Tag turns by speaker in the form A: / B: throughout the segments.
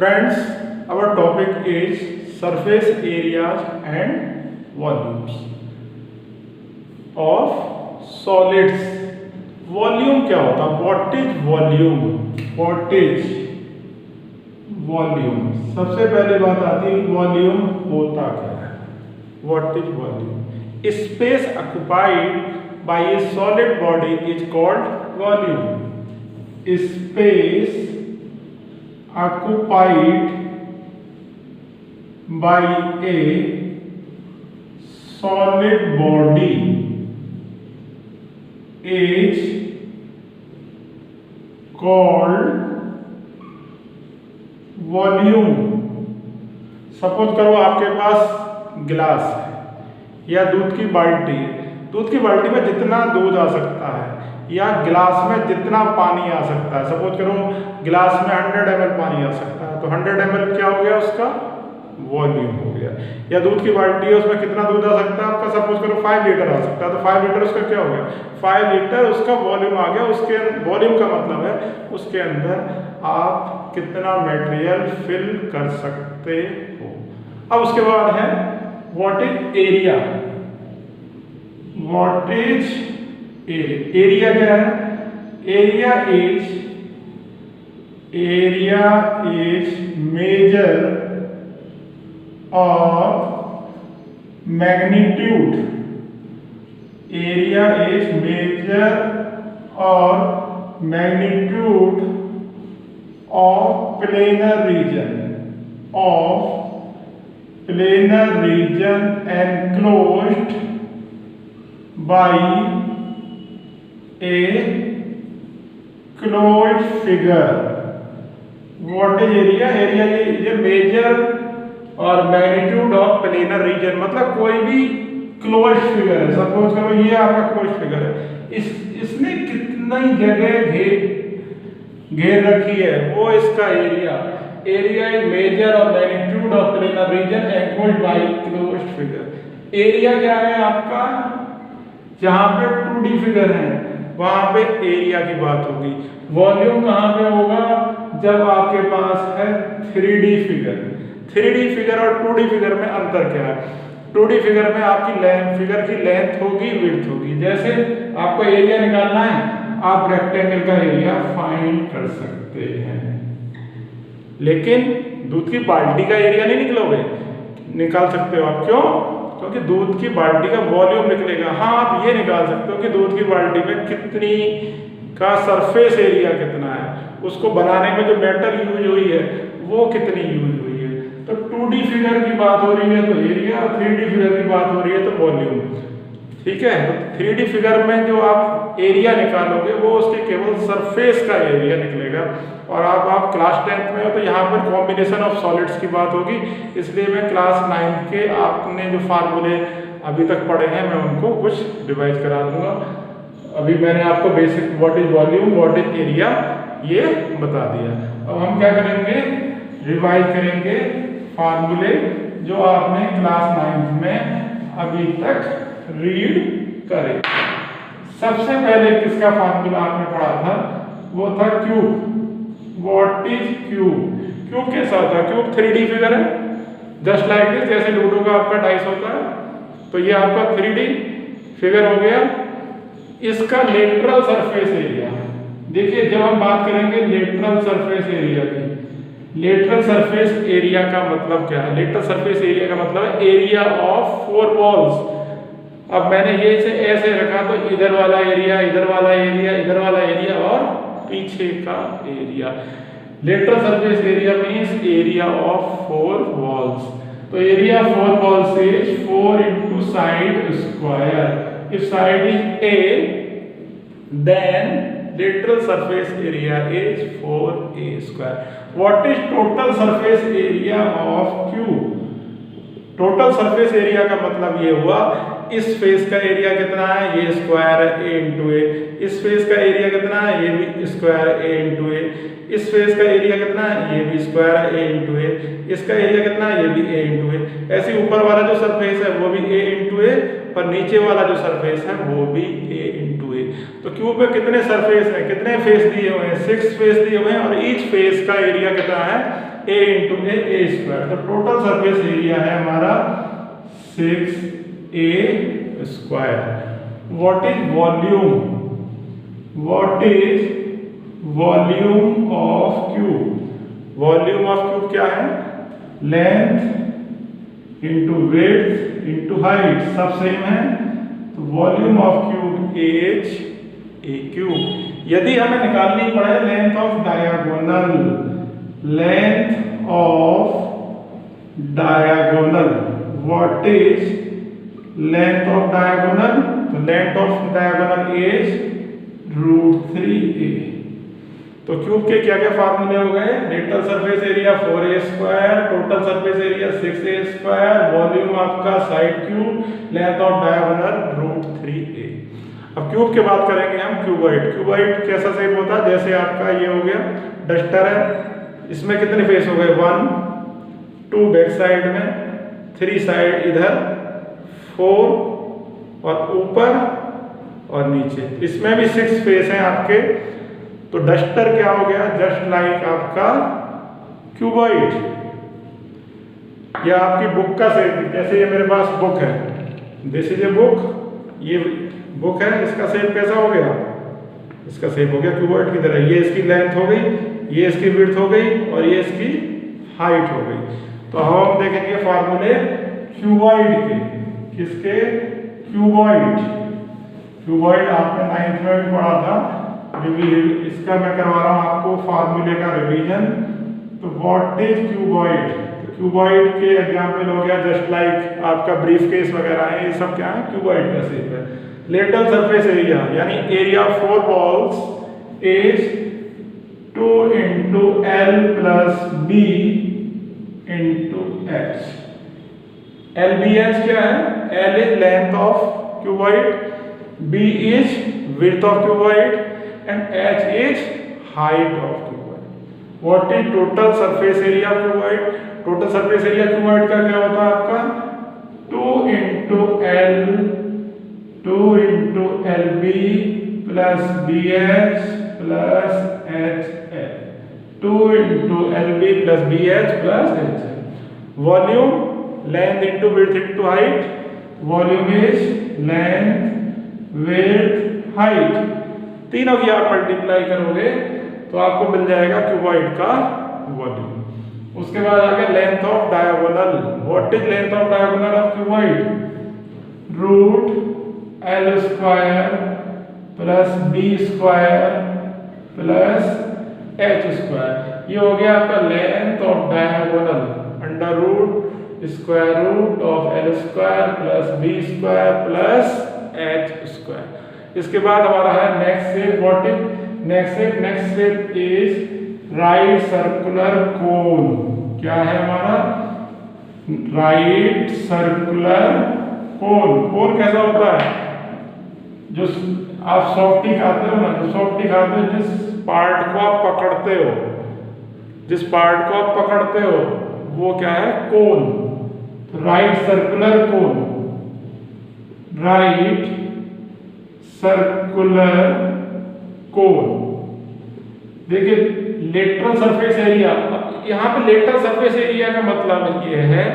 A: Friends, our topic is surface areas and volumes of solids. Volume क्या होता है? What is volume? What is volume? सबसे पहले बात आती है वॉल्यूम होता क्या है? What is volume? Space occupied by A solid body is called volume. Space occupied by a solid body is called volume. Suppose करो आपके पास गिलास है या दूध की बाल्टी है. दूध की बाल्टी में जितना दूध आ सकता है या गिलास में जितना पानी आ सकता है, सपोज करो गिलास में 100 ml पानी आ सकता है, तो 100 ml क्या हो गया? उसका वॉल्यूम हो गया. या दूध की बाल्टी है, उसमें कितना दूध आ सकता है आपका? सपोज करो 5 लीटर आ सकता है, तो 5 लीटर उसका क्या हो गया? 5 लीटर उसका वॉल्यूम आ गया. उसके वॉल्यूम का मतलब है उसके अंदर आप कितना मटेरियल फिल कर सकते हो. अब उसके बाद है what is area. What is area क्या है? Area is measure of magnitude. Area is measure of magnitude of planar region enclosed by a closed figure. What is area? Area is a measure और magnitude of planar reason. मतलब कोई भी close figure है. Suppose करो ये आपका close figure है, इसने कितनी जगह घेर रखी है, वो इसका area. Area is measure of magnitude of planar region enclosed by closed figure. Area क्या है आपका? जहां पे 2D फिगर है वहां पे एरिया की बात होगी. वॉल्यूम कहां पे होगा? जब आपके पास है 3D फिगर. 3D फिगर और 2D फिगर में अंतर क्या है? 2D फिगर में आपकी फिगर की लेंथ होगी, विड्थ होगी. जैसे आपको एरिया निकालना है, आप रेक्टेंगल का एरिया फाइंड कर सकते हैं, लेकिन दूध की बाल्टी का एरिया नहीं निकाल सकते हो आप. क्यों? क्योंकि दूध की बाल्टी का वॉल्यूम निकलेगा. हाँ, आप ये निकाल सकते हो कि दूध की बाल्टी में कितनी का सरफेस एरिया कितना है, उसको बनाने में जो मेटल यूज हुई है वो कितनी यूज हुई है. तो 2D फिगर की बात हो रही है तो एरिया, 3D फिगर की बात हो रही है तो वॉल्यूम. ठीक है. तो 3D फिगर में जो आप एरिया निकालोगे वो उसके केवल सरफेस का एरिया निकलेगा. और आप क्लास 10th में हो तो यहाँ पर कॉम्बिनेशन ऑफ सॉलिड्स की बात होगी, इसलिए मैं क्लास 9th के आपने जो फार्मूले अभी तक पढ़े हैं मैं उनको कुछ रिवाइज करा दूंगा. अभी मैंने आपको basic what is volume, what is area ये बता दिया. अब हम क्या करेंगे? रिवाइज करेंगे फार्मूले जो आपने क्लास 9th में अभी तक रीड करे. सबसे पहले किसका फार्मूला आपने पढ़ा था? वो था cube. What is cube? Cube कैसा होता है? क्यूब 3D फिगर है, जस्ट लाइक दिस. जैसे लूडो का आपका डाइस होता है, तो ये आपका 3D फिगर हो गया. इसका लेटरल सरफेस एरिया देखिए. जब हम बात करेंगे लेटरल सरफेस एरिया की, लेटरल सरफेस एरिया का मतलब क्या है? लेटरल सरफेस एरिया का मतलब है एरिया ऑफ 4 वॉल्स. अब मैंने ये इसे ऐसे रखा तो इधर वाला एरिया, इधर वाला एरिया, इधर वाला एरिया और पीछे का area. Lateral surface area means area of 4 walls. तो area of 4 walls is 4 into side square. If side is A, then lateral surface area is 4A square. What is total surface area of cube? Total surface area का मतलब ये हुआ इस face का area कितना है? ये स्क्वायर है A इंटू ए. इस फेस का एरिया कितना है? ये भी स्क्वायर A इंटू ए. इस फेस का एरिया कितना है? ये भी स्क्वायर है A इंटू ए. इसका एरिया कितना है? ये भी A इंटू ए. ऐसे ऊपर वाला जो सरफेस है वो भी A इंटू ए और नीचे वाला जो सरफेस है वो भी A इंटू ए. तो क्यूब में कितने सरफेस हैं, कितने फेस दिए हुए हैं? 6 फेस दिए हुए हैं और ईच फेस का एरिया कितना है? a into A square. तो टोटल सरफेस एरिया है हमारा 6a square. What is volume? What is volume of cube? Volume of cube क्या है? Length into width into height, सब सेम है। तो volume of cube H A cube. यदि हमें निकालनी पड़े length of diagonal, length of diagonal, what is length of diagonal? तो length of diagonal is √3a। तो क्यूब के क्या क्या फार्मूले हो गए? Lateral surface area 4a square, total surface area 6a square, volume आपका side cube, length of diagonal √3a। अब क्यूब की बात करेंगे हम क्यूबॉइड। क्यूबॉइड कैसा शेप होता है? जैसे आपका ये हो गया डस्टर है, इसमें कितने फेस हो गए? 1 2 बैक साइड में, 3 साइड इधर, 4 और ऊपर और नीचे। इसमें भी 6 फेस हैं आपके। तो डस्टर क्या हो गया? जस्ट लाइक आपका क्यूबॉइड। या आपकी बुक का शेप, जैसे ये मेरे पास बुक है, दिस इज ए बुक, ये बुक है, इसका शेप कैसा हो गया? इसका शेप हो गया क्यूबॉइड की तरह। ये इसकी लेंथ हो गई, ये इसकी विड्थ हो गई और ये इसकी हाइट हो गई। तो हम देखेंगे फार्मूले क्यूबॉइड के। किसके? क्यूबॉइड। क्यूबॉइड आपने 9th में भी पढ़ा था। इसका मैं करवा रहा हूं आपको फार्मूले का रिवीजन। तो व्हाट इज क्यूबॉइड? तो क्यूबॉइड के एग्जांपल हो गया जस्ट लाइक आपका ब्रीफ केस वगैरह है, ये सब क्या है? क्यूबॉइड का शेप है। लेटरल सरफेस एरिया यानी area of 4 balls is 2 into L plus B into H. L B H क्या है? L is length of cuboid, B is width of cuboid and h is height of cuboid. What is total surface area of cuboid? Total surface area cuboid का क्या होता है आपका? 2 into LB plus BH plus HL। 2 into LB plus BH plus HL। Volume, length into width into height। Volume is length, width, height। तीनों की आप multiply करोगे तो आपको मिल जाएगा क्यूबॉइड का वॉल्यूम। उसके बाद आ गया length of diagonal. What is length of diagonal of cuboid? √L square plus B square plus H square. ये हो गया आपका length of diagonal under root square root of L square plus B square plus H square. इसके बाद हमारा है next shape. What is next shape? Next shape is right circular cone. क्या है हमारा? राइट सर्कुलर कोन। कोन कैसा होता है? जो आप सॉफ्टी खाते हो ना, जो सॉफ्टी खाते हो, जिस पार्ट को आप पकड़ते हो, जिस पार्ट को आप पकड़ते हो वो क्या है? कोन। तो राइट सर्कुलर कोन, राइट सर्कुलर कोन। देखिए लेटरल सरफेस एरिया, यहाँ पे लेटरल सरफेस एरिया का मतलब ये है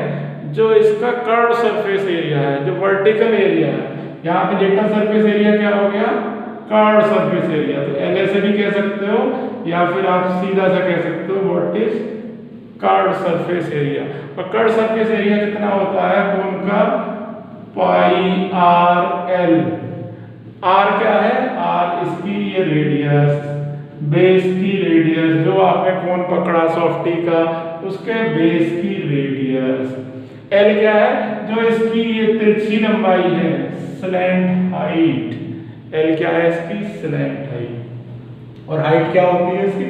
A: जो इसका कर्व सरफेस एरिया है, जो वर्टिकल एरिया है। यहाँ पे लेटरल सरफेस एरिया क्या हो गया? Curve surface area. तो एल ऐसे भी कह सकते हो या फिर आप सीधा सा कह सकते हो what is curve surface area. और कर्व सरफेस एरिया कितना होता है कोन का? πr/l। r क्या है? r इसकी ये रेडियस, बेस की रेडियस, जो आपने कोन पकड़ा सॉफ्टी का उसके बेस की रेडियस। l क्या है? जो इसकी ये तिरछी लंबाई है, स्लैंट हाइट। l क्या है? इसकी स्लैंट हाइट। और हाइट क्या होती है इसकी?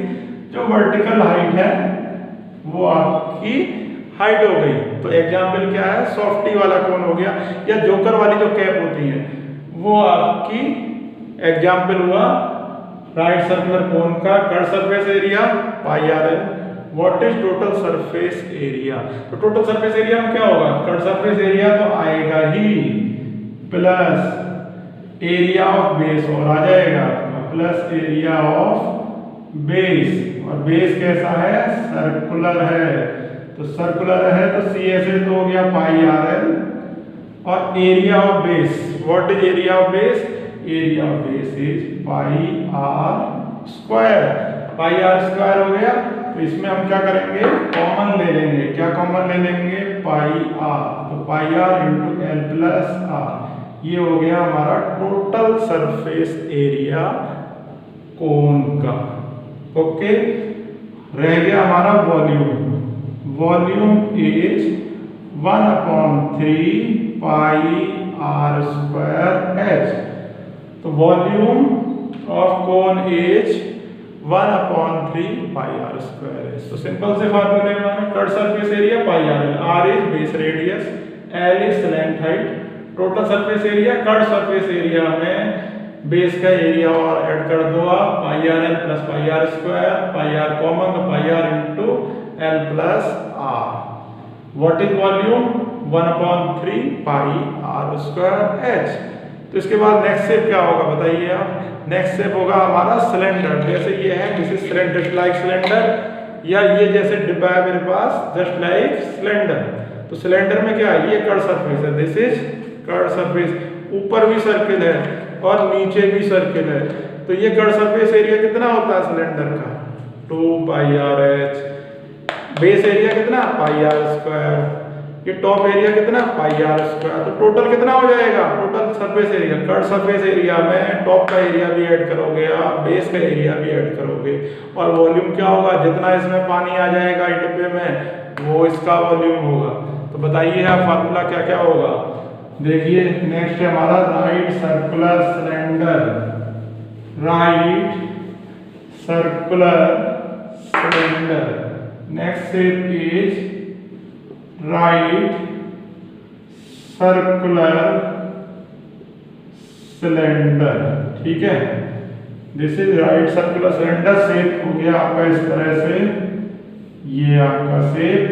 A: जो वर्टिकल हाइट है वो आपकी हाइट हो गई। तो एग्जाम्पल क्या है? सॉफ्टी वाला कोन हो गया, या जोकर वाली जो कैप होती है वो आपकी एग्जाम्पल हुआ राइट सर्कुलर कोन का curve surface area πr/l। What is total surface area? तो टोटल सरफेस एरिया में क्या होगा? कर्व सरफेस एरिया तो आएगा ही प्लस एरिया ऑफ बेस और आ जाएगा आपका प्लस एरिया ऑफ बेस, और बेस कैसा है? सर्कुलर है। तो सर्कुलर है तो सी ऐसे तो हो गया पाई आर एल, और area of base, what is area of base? Area of base is pi R square. Pi R square हो गया। तो इसमें हम क्या करेंगे? कॉमन ले लेंगे। क्या कॉमन ले लेंगे? Pi R. तो pi R into L plus R, ये हो गया हमारा टोटल सरफेस एरिया कोन का। ओके, रह गया हमारा volume. Volume is 1/3 pi R square H. तो volume of cone is 1/3 pi R square H. तो सिंपल से फार्मूले में curved surface area pi R L, R is base radius, L is slant height, total surface area, curved surface area में base का area और add कर दो आप, pi R L plus pi R square, pi R common तो pi R into L plus R. What is volume? 1/3 pi R square H. तो इसके बाद नेक्स्ट स्टेप क्या होगा बताइए आप? नेक्स्ट स्टेप होगा हमारा सिलेंडर। जैसे ये है, this is cylinder like cylinder, या ये जैसे डिब्बा है मेरे पास, जस्ट लाइक सिलेंडर। तो सिलेंडर में क्या है? ये कर्व सरफेस है, दिस इज कर्व सरफेस। ऊपर भी सर्किल है और नीचे भी सर्किल है। तो ये कर्व सरफेस एरिया कितना होता है सिलेंडर का? 2 pi R H. Base area कितना? Pi R square. ये टॉप एरिया कितना? Pi R square. तो टोटल कितना हो जाएगा? Total surface area, curve surface area में टॉप का एरिया भी ऐड करोगे आप, बेस का एरिया भी ऐड करोगे, और वॉल्यूम क्या होगा? जितना इसमें पानी आ जाएगा डिब्बे में वो इसका वॉल्यूम होगा। तो बताइए आप फार्मूला क्या क्या होगा? देखिए नेक्स्ट है हमारा right circular cylinder. Right circular cylinder. Next step is right circular cylinder. ठीक है, this is right circular cylinder. Shape हो गया आपका इस तरह से, ये आपका शेप,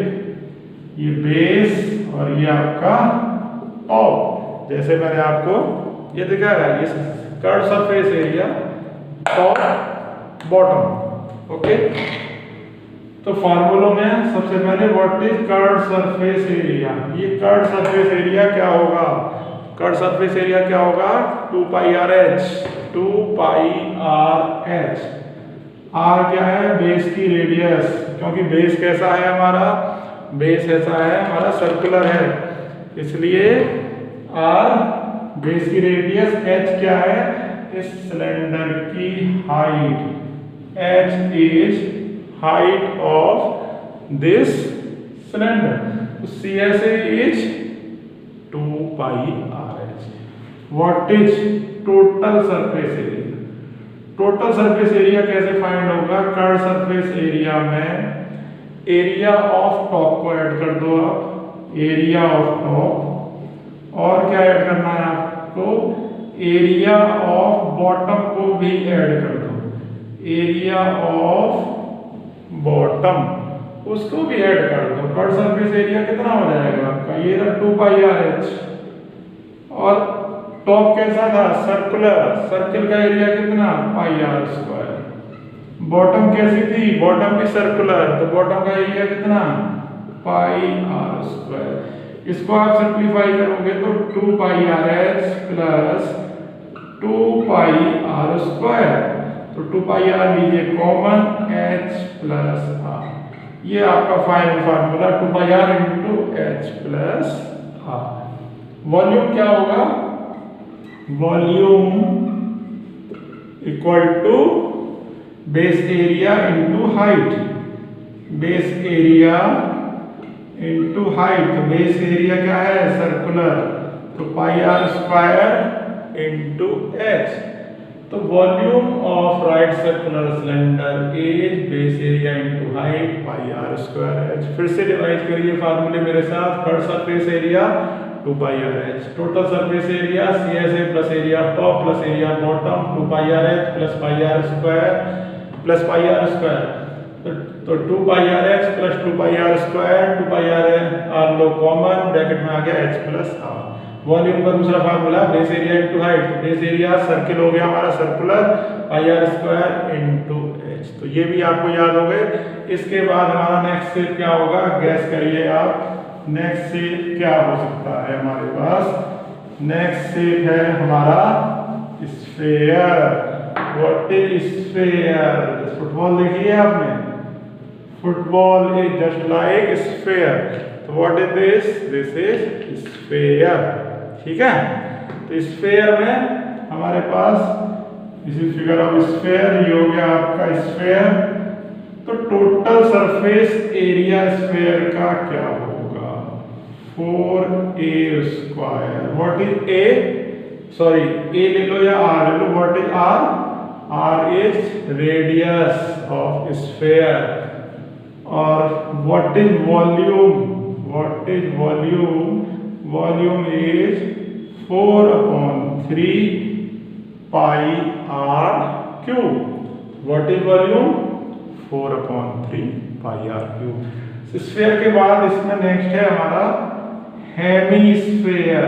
A: ये बेस और ये आपका टॉप। जैसे मैंने आपको ये दिखाया है, ये curve surface area, top, bottom. Okay, तो फार्मूलों में सबसे पहले what is curve surface area? ये कर्व सरफेस एरिया क्या होगा? कर्व सरफेस एरिया क्या होगा? 2 pi R H. 2 pi R H. R क्या है? बेस की रेडियस, क्योंकि बेस कैसा है हमारा? बेस ऐसा है हमारा, सर्कुलर है, इसलिए आर बेस की रेडियस, एच क्या है? इस सिलेंडर की height. H is height of this cylinder. So CSA is 2 pi RH. What is total surface area? Total surface area कैसे फाइंड होगा? कर्व सरफेस एरिया में एरिया ऑफ टॉप को add कर दो आप, एरिया ऑफ टॉप, और क्या add करना है आपको? एरिया ऑफ बॉटम को भी ऐड कर दो, एरिया ऑफ बॉटम उसको भी ऐड कर दो। कर्व सरफेस एरिया कितना हो जाएगा आपका? ये रहा 2 पाई आर एच। और टॉप कैसा था? सर्कुलर, सर्किल का एरिया कितना? Pi R square. बॉटम कैसी थी? बॉटम भी सर्कुलर, तो बॉटम का एरिया कितना? Pi R square. इसको आप सिंप्लीफाई करोगे तो 2 pi R H plus 2 pi R square. तो 2 पाई आर लीजिए कॉमन, एच प्लस आर। ये आपका final formula 2 pi R into H plus R. Volume क्या होगा? Volume equal to base area into height. Base area into height. तो base area क्या है? Circular, तो pi R square into H. तो volume of right circular cylinder is base area into height pi R square H. फिर से revise करिए फार्मूले मेरे साथ। Curve surface area 2 pi R H, total surface area CSA plus area of top plus area of bottom 2 pi R H plus pi R square plus pi R square. तो 2 pi R H plus 2 pi R square, 2 pi R लो common, bracket में आ गया H plus R. Volume का दूसरा formula base area into height. Base area circle हो गया हमारा circular, pi R square into H. H. तो ये भी आपको याद हो गए। इसके बाद हमारा नेक्स्ट शेप क्या होगा, गैस करिए आप। नेक्स्ट शेप क्या हो सकता है हमारे पास? नेक्स्ट शेप है हमारा sphere. What is sphere? Football देखी है आपने? Football is just like sphere. तो what is this? This is sphere. ठीक है, तो स्फेयर में हमारे पास इसी फिगर ऑफ स्फेयर, ये हो गया आपका स्फेयर। तो टोटल सरफेस एरिया स्फेयर का क्या होगा? 4a square. What is A? Sorry, A ले लो या आर ले लो। What is R? R is radius of sphere. और what is volume? What is volume? Volume is 4/3 pi R cube. What is volume? 4/3 pi R cube. Sphere के बाद इसमें next है हमारा हेमीस्फीयर।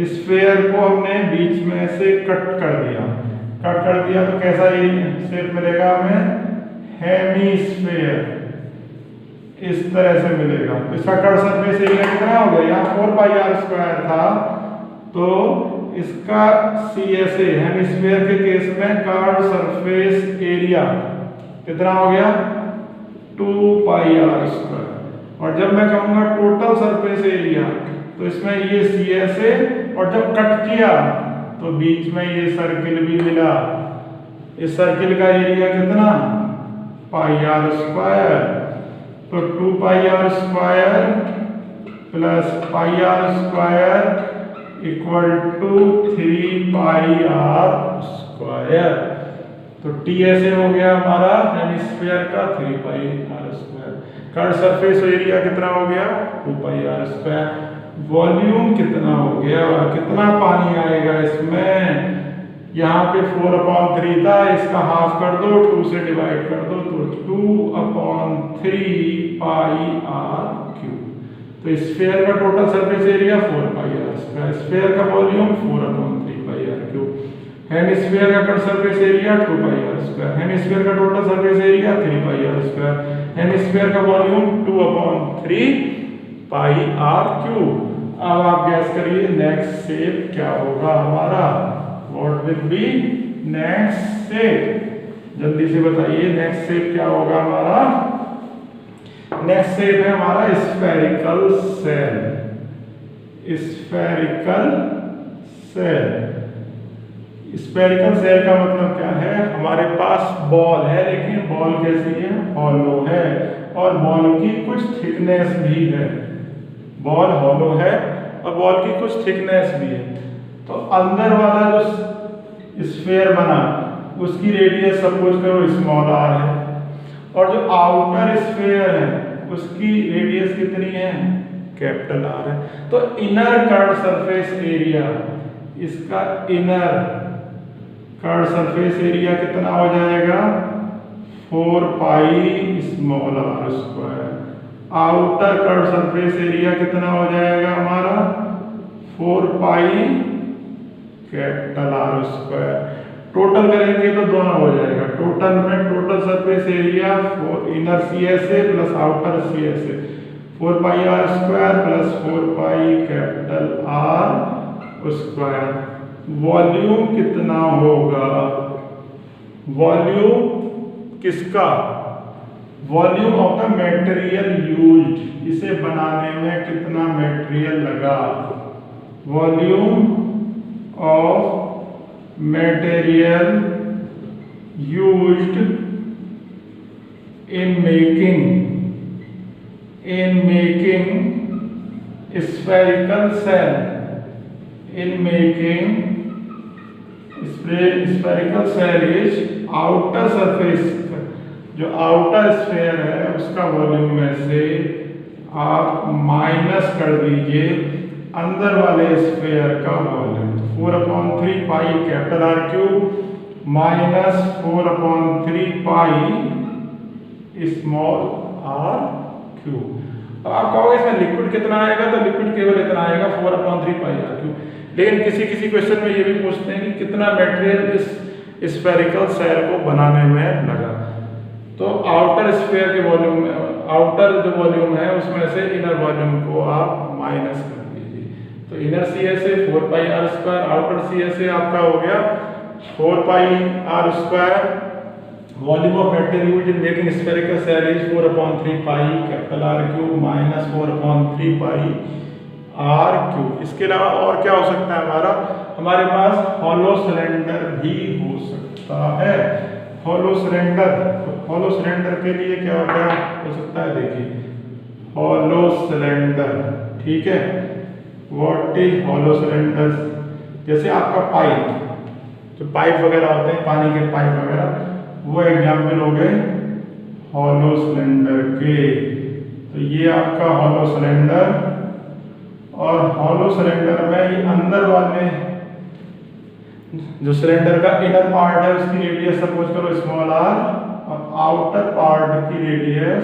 A: स्फीयर को हमने बीच में से कट कर दिया। कट कर दिया तो कैसा ये शेप मिलेगा हमें? हेमीस्फीयर। इस तरह से मिलेगा। तो इसका कर्व सरफेस एरिया कितना हो गया? यहाँ 4 पाई आर स्क्वायर था, तो इसका CSA हेमिस्फीयर के केस में कर्व सरफेस एरिया कितना हो गया? 2 पाई आर स्क्वायर। और जब मैं कहूंगा टोटल सरफेस एरिया, तो इसमें ये CSA, और जब कट किया तो बीच में ये सर्किल भी मिला। इस सर्किल का एरिया कितना? Pi R square. तो 2 pi R square plus pi R square equal to 3 pi R square. तो TSA हो गया हमारा हेमिस्फीयर का 3 pi R square. Curve surface area कितना हो गया? 2 पाई आर स्क्वायर। वॉल्यूम कितना हो गया? कितना पानी आएगा इसमें? यहाँ पे 4/3 था, इसका हाफ कर दो, 2 से डिवाइड कर दो, तो 2/3 पाई आर क्यूब। तो स्फीयर का total surface area 4 pi R square. Sphere का volume 4/3 pi R cube. Hemisphere का total surface area 2 pi R square. Hemisphere का total surface area 3 pi R square. Hemisphere का volume 2/3 pi R cube. अब आप guess करिए next shape क्या होगा हमारा? What will be next shape? जल्दी से बताइए नेक्स्ट शेप क्या होगा हमारा? नेक्स्ट शेप है हमारा spherical shell. Spherical shell. Spherical shell का मतलब क्या है? हमारे पास बॉल है, लेकिन बॉल कैसी है? हॉलो है, और बॉल की कुछ थिकनेस भी है। बॉल हॉलो है और बॉल की कुछ थिकनेस भी है। तो अंदर वाला जो स्फीयर बना, उसकी रेडियस सपोज करो स्मॉल r है, और जो आउटर स्फीयर है उसकी रेडियस कितनी है? कैपिटल R है। तो इनर कर्व सरफेस एरिया, इसका इनर कर्व सरफेस एरिया कितना हो जाएगा? 4 pi small r square. Outer curve surface area कितना हो जाएगा हमारा? 4 pi capital R square. Total करेंगे तो दोनों हो जाएगा। टोटल में total surface area inner CSA plus outer CSA 4 पाई R square plus 4 pi capital R square. Volume कितना होगा? वॉल्यूम किसका? Volume of the material used. इसे बनाने में कितना मटेरियल लगा? Volume of material used in making spherical cell, in making spherical cell is outer surface। जो outer sphere है उसका वॉल्यूम में से आप माइनस कर दीजिए अंदर वाले स्फीयर का volume. 4/3 pi capital R cube minus 4/3 pi small r cube. अब आप कहोगे इसमें लिक्विड कितना आएगा? तो लिक्विड केवल इतना आएगा 4/3 पाई r क्यूब। लेकिन किसी क्वेश्चन में ये भी पूछते हैं कि कितना मटेरियल इस स्फेरिकल सेल को बनाने में लगा। तो आउटर स्फीयर के वॉल्यूम में, आउटर जो वॉल्यूम है उसमें से इनर वॉल्यूम को आप माइनस कर दीजिए। तो inner C S A 4 pi R square, outer C S A आपका हो गया 4 pi R square. Volume of material used in making spherical shell is 4/3 pi capital R cube minus 4/3 pi R cube. इसके अलावा और क्या हो सकता है हमारे पास हॉलो सिलेंडर भी हो सकता है। हॉलो सिलेंडर के लिए क्या हो सकता है, देखिए हॉलो सिलेंडर, ठीक है। What is hollow cylinder? जैसे आपका पाइप, जो पाइप वगैरह होते हैं पानी के पाइप वगैरह, वो एग्जाम्पल हो गए हॉलो सिलेंडर के। तो ये आपका हॉलो सिलेंडर, और हॉलो सिलेंडर में ये अंदर वाले जो सिलेंडर का इनर पार्ट है उसकी रेडियस सपोज करो स्मॉल आर, और आउटर पार्ट की radius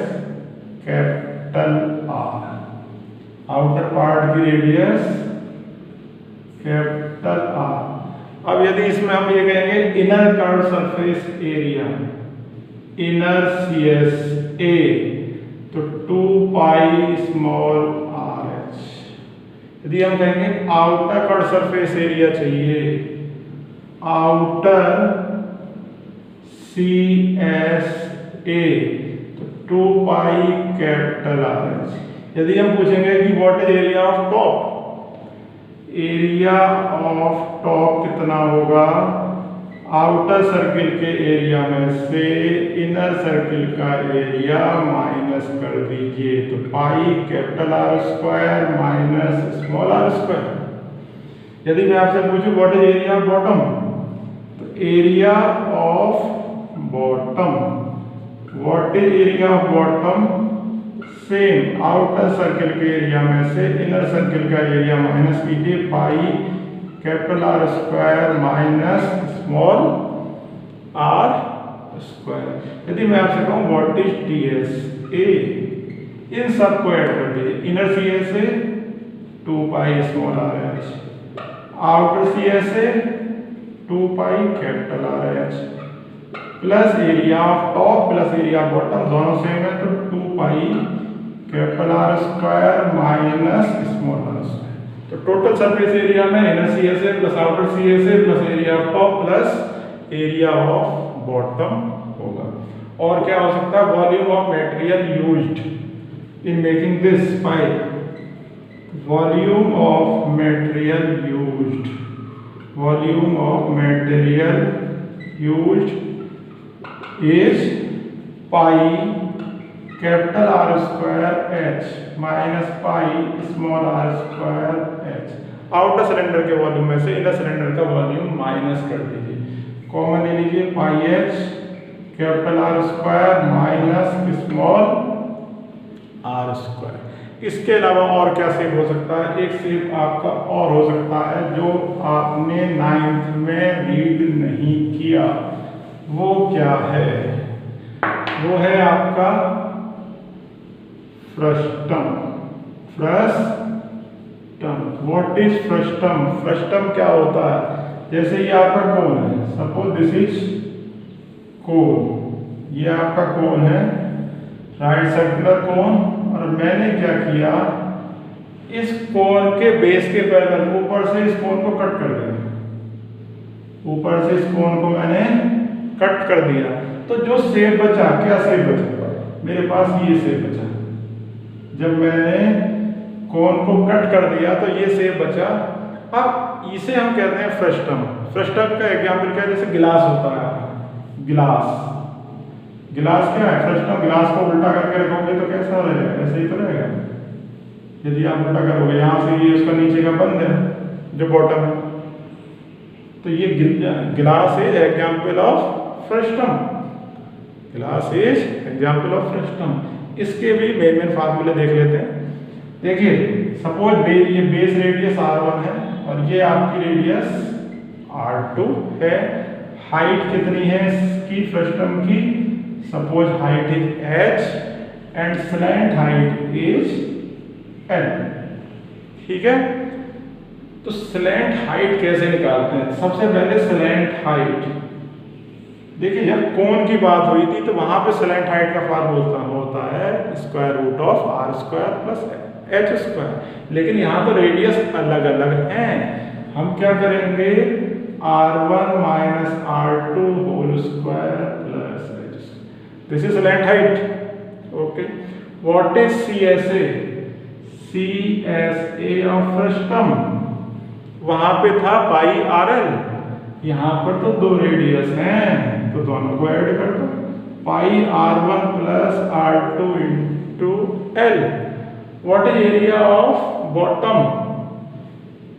A: capital R. Outer part की रेडियस कैपिटल आर। अब यदि इसमें हम ये कहेंगे inner curve surface area, inner C S A, तो 2 पाई स्मॉल आर एच। यदि हम कहेंगे आउटर कर्व सरफेस एरिया चाहिए, आउटर सी एस ए, तो 2 पाई कैपिटल आर एच। यदि हम पूछेंगे कि what is area of top, area of top कितना होगा, आउटर सर्किल के एरिया में से इनर सर्किल का एरिया माइनस कर दीजिए, तो pi capital R square minus small R square. यदि मैं आपसे पूछूं what is area of bottom, तो area of bottom, what is area of bottom, same outer circle के एरिया में से इनर सर्किल का एरिया माइनस कीजिए, pi capital R square minus small R square. यदि मैं आपसे कहूं what is T S A, इन सब को ऐड कर दीजिए, inner C S A 2 pi small R H, outer C S A 2 pi capital R H, plus area of top plus area of bottom दोनों सेम है, तो 2 pi capital R square minus small R square. तो total surface area में inner C S A plus outer C S A plus area of top plus area of bottom होगा। और क्या हो सकता है, volume of material used in making this pipe, volume of material used, volume of material used is pi capital R square H minus pi small R square H. Outer cylinder के volume में से inner cylinder का volume minus कर दीजिए, common ले लीजिए, pi H capital R square minus small R square. इसके अलावा और क्या शेप हो सकता है, एक शेप आपका और हो सकता है जो आपने 9th में रीड नहीं किया, वो क्या है, वो है आपका frustum. Frustum, what is frustum? Frustum क्या होता है, जैसे ये आपका कोन है, सपोज दिस इज कोन, ये आपका कोन है, राइट सर्कुलर कोन, और मैंने क्या किया, इस कोन के बेस के पैरेलल ऊपर से इस कोन को कट कर दिया, ऊपर से इस कोन को मैंने कट कर दिया, तो जो शेप बचा, क्या शेप बचा, मेरे पास ये शेप बचा। जब मैंने कोन को कट कर दिया तो ये शेप बचा। अब इसे हम कहते हैं फ्रस्टम। फ्रस्टम का एग्जाम्पल क्या है, जैसे गिलास होता है, गिलास, गिलास क्या है, फ्रस्टम, गिलास को उल्टा करके रखोगे तो कैसा रहेगा, ऐसे ही तो रहेगा। यदि आप उल्टा करोगे, यहाँ से ये उसका नीचे का बंद है जो बॉटम है, तो ये गिलास इज एग्जाम्पल ऑफ फ्रस्टम, गिलास इज एग्जाम्पल ऑफ फ्रस्टम। इसके भी मेन फार्मूले देख लेते हैं। देखिए सपोज ये बेस रेडियस r1 है और ये आपकी रेडियस r2 है। हाइट कितनी है इसकी फ्रस्टम की, suppose height is h and slant height is l, ठीक है। तो स्लैंट हाइट कैसे निकालते हैं, सबसे पहले स्लैंट हाइट देखिए जब कोण की बात हुई थी तो वहां पे स्लैंट हाइट का फॉर्मूला होता है square root of R square plus H square, लेकिन यहाँ तो रेडियस अलग अलग हैं। हम क्या करेंगे, r1 minus r2 whole square plus H, this is slant height. Okay, what is CSA? CSA of frustum वहां पे था पाई RL, यहाँ पर तो दो रेडियस हैं तो दोनों को ऐड कर दो, पाई R1 plus R2 into L। What is area of bottom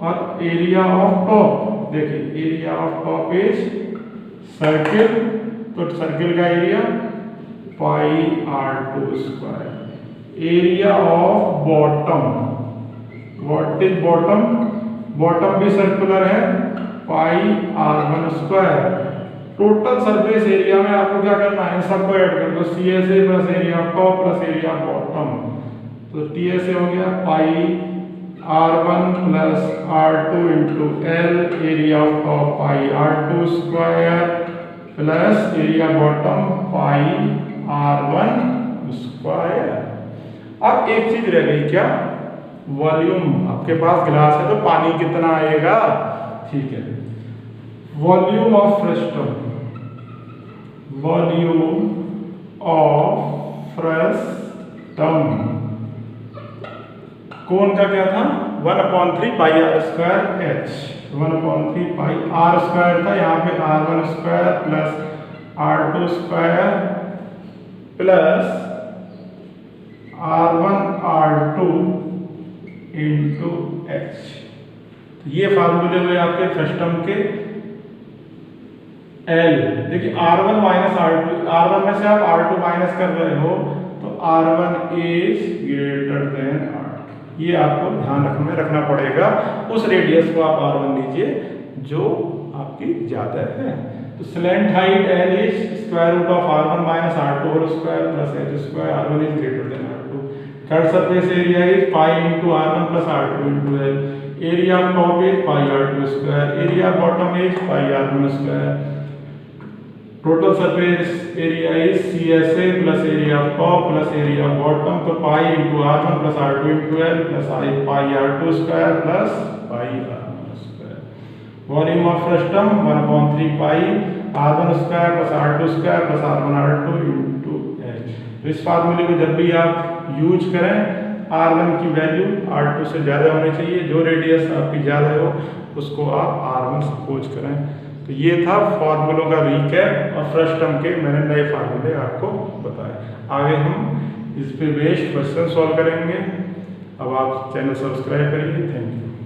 A: और एरिया ऑफ टॉप? देखिए area of top is circle, तो सर्किल का area pi R2 square. Area of bottom, what is bottom? Bottom भी circular है, पाई R1 square. Total surface area में आपको क्या करना है, इन सबको ऐड कर दो, CSA plus area of top plus area of bottom, तो TSA हो गया पाई R1 plus R2 into L, area of top pi R2 square plus area bottom pi R1 square. अब एक चीज रह गई, क्या? वॉल्यूम। आपके पास गिलास है तो पानी कितना आएगा? ठीक है, volume of frustum, volume of frustum cone का क्या था? 1/3 pi R square H, 1/3 pi R square था, यहाँ पे R1 square plus R2 square plus R1 R2 into H. ये फार्मूले हुए आपके फ्रस्टम के L। देखिए R1 माइनस R2, R1 में से आप R2 माइनस कर रहे हो तो R1 is greater than R2, ये आपको ध्यान रखना पड़ेगा। उस रेडियस को आप R1 लीजिए जो आपकी ज्यादा है। तो slant height L is square root of R1 minus R2 whole square plus H square, R1 is greater than R2। Third surface area is pi into R1 plus R2 into L, area of top is pi R2 square, area bottom is pi R1 square. Total surface area is CSA plus area of top plus area of bottom, तो pi into R1 plus R2 into L plus pi R2 square plus pi R1 square. Volume of frustum 1/3 pi R1 square plus R2 square plus R1 R2 into H। इस फार्मूले को जब भी आप use करें, R1 की value R2 से ज़्यादा होनी चाहिए, जो रेडियस आपकी ज़्यादा हो उसको आप R1 सपोज करें। तो ये था फार्मूलों का रीकैप और फ्रस्टम के मैंने नए फार्मूले आपको बताए। आगे हम इस पे बेस्ड क्वेश्चन सॉल्व करेंगे। अब आप चैनल सब्सक्राइब करिए। Thank you.